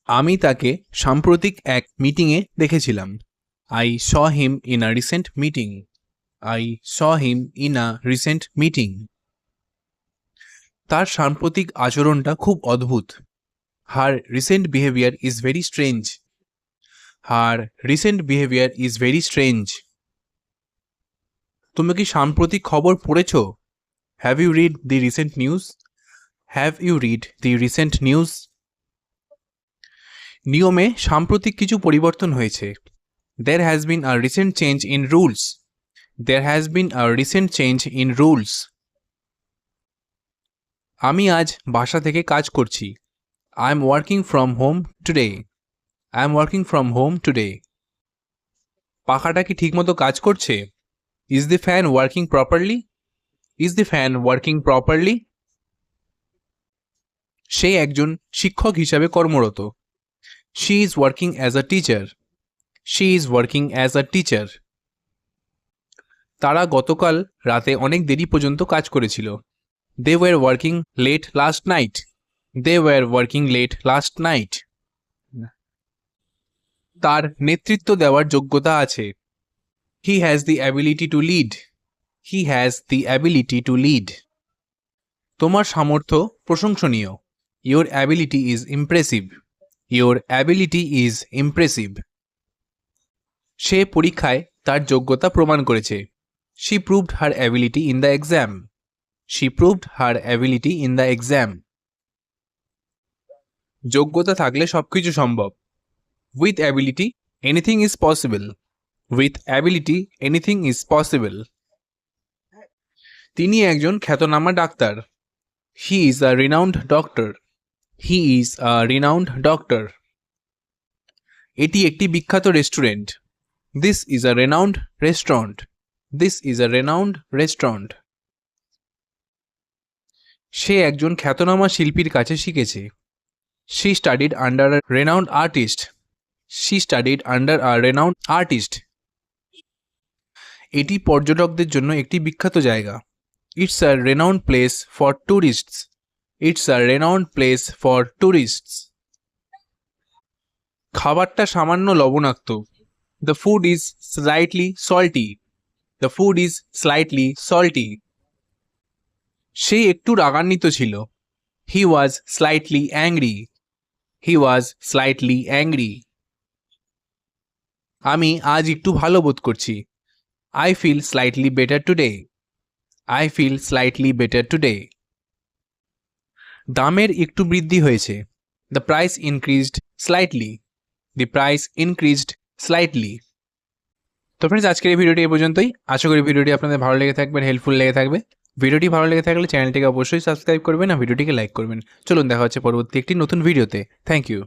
আমি তাকে সাম্প্রতিক এক মিটিংয়ে দেখেছিলাম। I saw him in a recent meeting. I saw him in a recent meeting. তার সাম্প্রতিক আচরণটা খুব অদ্ভুত। Her recent behavior is very strange. Her recent behavior is very strange. তুমি কি সাম্প্রতিক খবর পড়েছো? Have you read the recent news? Have you read the recent news? নিয়মে সাম্প্রতিক কিছু পরিবর্তন হয়েছে। There has been a recent change in rules. There has been a recent change in rules. আমি আজ বাসা থেকে কাজ করছি। I am working from home today. I am working from home today. পাখাটা কি ঠিকমতো কাজ করছে? Is the fan working properly? Is the fan working properly? সে একজন শিক্ষক হিসাবে কর্মরত। She is working as a teacher. She is working as a teacher. তারা গতকাল রাতে অনেক দেরি পর্যন্ত কাজ করেছিল। They were working late last night. They were working late last night. তার নেতৃত্ব দেওয়ার যোগ্যতা আছে। He has the ability to lead. He has the ability to lead. তোমার সামর্থ্য প্রশংসনীয়। Your ability is impressive. Your ability is impressive. সে পরীক্ষায় তার যোগ্যতা প্রমাণ করেছে। She proved her ability in the exam. She proved her ability in the exam. যোগ্যতা থাকলে সবকিছু সম্ভব। With ability, anything is possible. With ability, anything is possible. তিনি একজন খ্যাতনামা doctor. He is a renowned doctor. He is a renowned doctor. এটি একটি বিখ্যাত restaurant. This is a renowned restaurant. This is a renowned restaurant. সে একজন খ্যাতনামা শিল্পীর কাছে শিখেছে। She studied under a renowned artist. She studied under a renowned artist. এটি পর্যটকদের জন্য একটি বিখ্যাত জায়গা। It's a renowned place for tourists. It's a renowned place for tourists. খাবারটা সামান্য লবণাক্ত। The food is slightly salty. The food is slightly salty. সে একটু রাগান্বিত ছিল। He was slightly angry. He was slightly angry. আমি আজ একটু ভালো বোধ করছি। I feel slightly better today. I feel slightly better today. দামের একটু বৃদ্ধি হয়েছে। The price increased slightly. The price increased slightly. তো ফ্রেন্ডস, আজকের এই ভিডিওটি এই পর্যন্তই। আশা করি ভিডিওটি আপনাদের ভালো লেগে থাকবে, হেল্পফুল লেগে থাকবে। ভিডিওটি ভালো লেগে থাকলে চ্যানেলটিকে অবশ্যই সাবস্ক্রাইব করবেন আর ভিডিওটিকে লাইক করবেন। চলুন দেখা হচ্ছে পরবর্তী একটি নতুন ভিডিওতে। Thank you.